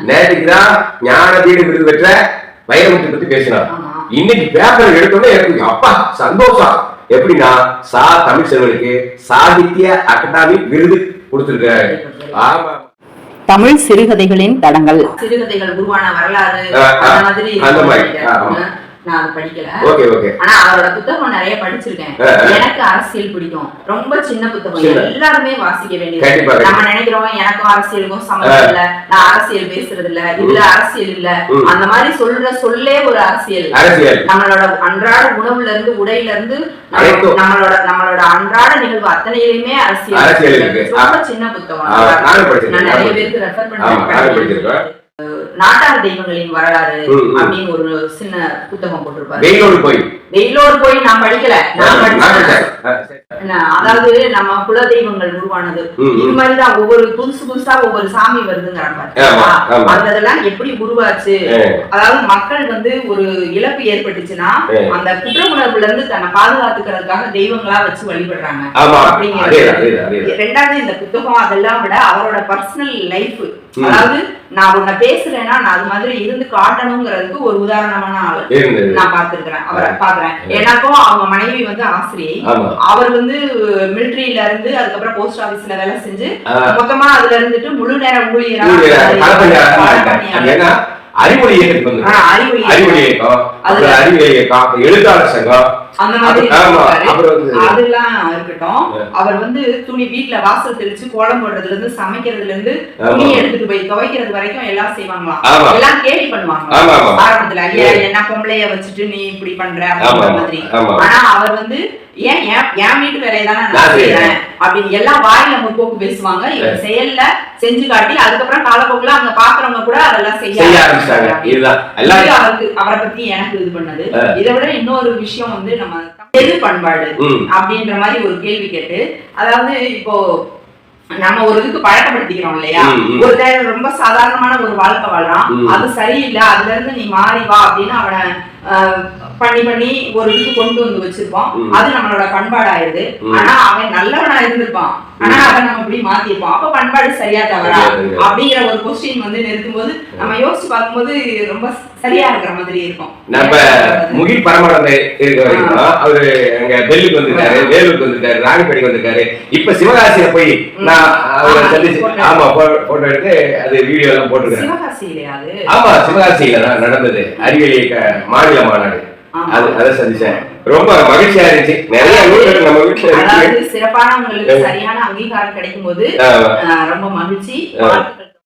நேற்றுக்குதான் ஞானபீட விருது பெற்ற வைரமுத்து பத்தி பேசினார். இன்னைக்கு பேப்பர் எடுத்தோன்னே எனக்கு அப்பா சந்தோஷம். எப்படின்னா தமிழ் செல்வனுக்கு சாகித்ய அகாடமி விருது கொடுத்திருக்காரு. ஆமா, தமிழ் சிறுகதைகளின் தடங்கள், சிறுகதைகள் உருவான வரலாறு அந்த மாதிரி நான் அது படிக்கல. ஓகே. ஆனா அவரோட புத்தகம் நிறைய படிச்சிருக்கேன். எனக்கு அரசியல் பிடிக்கும். ரொம்ப சின்ன புத்தகம், எல்லாருமே வாசிக்க வேண்டியது. நம்ம நினைக்கிறோம் எனக்கும் அரசியலுக்கும் சம்மந்தம் இல்ல, நான் அரசியல் பேசுறது இல்ல, இதுல அரசியல் இல்ல, அந்த மாதிரி சொல்லே ஒரு அரசியல். நம்மளோட அன்றாட உணவுல இருந்து உடையில இருந்து நம்மளோட அன்றாட நிகழ்வு அத்தனையிலுமே அரசியல். ரொம்ப சின்ன புத்தகம், நான் நிறைய பேருக்கு ரெஃபர் பண்ணேன். நாட்டார் தெய்வங்களின் வரலாறு அப்படின்னு ஒரு சின்ன புத்தகம் போட்டிருப்பாரு. வெயிலோடு போய் நான் படிக்கல, அதாவது நம்ம குல தெய்வங்கள் உருவானது இது மாதிரிதான் ஒவ்வொரு புதுசா ஒவ்வொரு சாமி வருதுங்கிறாங்க. அதெல்லாம் எப்படி உருவாச்சு, அதாவது மக்கள் வந்து ஒரு இழப்பு ஏற்பட்டுச்சுன்னா அந்த குற்ற உணர்வுல இருந்து தன்னை பாதுகாத்துக்கிறதுக்காக தெய்வங்களா வச்சு வழிபடுறாங்க அப்படிங்கிறது. ரெண்டாவது இந்த புத்தகம் அதெல்லாம் விட அவரோட பர்சனல் லைஃப், அதாவது நான் உன்னை பேசுறேன்னா நான் அது மாதிரி இருந்து காட்டணுங்கிறதுக்கு ஒரு உதாரணமான ஆளு நான் பாத்துருக்கிறேன், அவரை பாக்குறேன். எனக்கும் அவங்க மனைவி வந்து ஆசிரியை, அவர் வந்து மிலிட்டரியில இருந்து அதுக்கப்புறம் போஸ்ட் ஆபீஸ்ல வேலை செஞ்சு மொத்தமா அதுல இருந்துட்டு முழு நேர ஊழியரா அறிவுரை இயக்கம், எழுத்தாளர் சங்கம், அந்த மாதிரி அதெல்லாம் இருக்கட்டும். அவர் வந்து துணி வீட்டுல வாசல் தெளிச்சு கோலம் போடுறதுல இருந்து சமைக்கிறதுல இருந்து துணி எடுத்துட்டு போய் துவைக்கிறது வரைக்கும் எல்லாம் செய்வாங்களாம். எல்லாம் கேள்வி பண்ணுவாங்க ஆரம்பத்துல, என்ன பொம்பளைய வச்சுட்டு நீ இப்படி பண்ற அப்படின்ற மாதிரி. ஆனா அவர் வந்து ஏன் என் வீட்டு வேலையதானே நான் செய்யறேன் அப்படின்னு எல்லாம் வாயில முற்போக்கு பேசுவாங்க. இவர் செயல்ல செஞ்சு காட்டி அதுக்கப்புறம் காலப்போக்குல அங்க பாக்குறவங்க கூட அதெல்லாம் செய்ய அவரை பத்தி எனக்கு இது பண்ணது. இதை விட இன்னொரு விஷயம் வந்து நம்ம எது பண்பாடு அப்படின்ற மாதிரி ஒரு கேள்வி கேட்டு, அதாவது இப்போ நம்ம ஒரு இதுக்கு பழக்கப்படுத்திக்கிறோம் இல்லையா, ஒரு ரொம்ப சாதாரணமான ஒரு வாழ்க்கை வாழ்றான், அது சரியில்லை, அதுல இருந்து நீ மாறி வா அப்படின்னு அவனை பண்ணி ஒரு இதுக்கு கொண்டு வந்து வச்சிருப்போம். அது நம்மளோட பண்பாடு ஆயிடுது. ஆனா அவன் நல்லவனா இருந்திருப்பான், ஆனா அதை நம்ம இப்படி மாத்திருப்போம். அப்ப பண்பாடு சரியா தவறா அப்படிங்கிற ஒரு கொஸ்டின் வந்து நிறுத்தும் போது நம்ம யோசிச்சு பார்க்கும்போது ரொம்ப சரியா இருக்கிற மாதிரி இருக்கும். நம்ம முகில் பரமானந்த அவரு அங்க டெல்லிக்கு வந்திருக்காரு, வேலூருக்கு வந்திருக்காரு, ராணிப்பேட்டைக்கு வந்திருக்காரு. இப்ப சிவகாசியில போய் நான் அவரை சந்திச்சு போட்டோ எடுத்து அது வீடியோ எல்லாம் போட்டுருக்கேன். ஆமா, சிவகாசியில தான் நடந்தது அறிவியல் மாநில மாநாடு. அதை சந்திச்சேன், ரொம்ப மகிழ்ச்சியா இருந்துச்சு. நிறைய நூல்கள் நம்ம வீட்டுல சிறப்பானவங்களுக்கு சரியான அங்கீகாரம் கிடைக்கும் போது ரொம்ப மகிழ்ச்சி.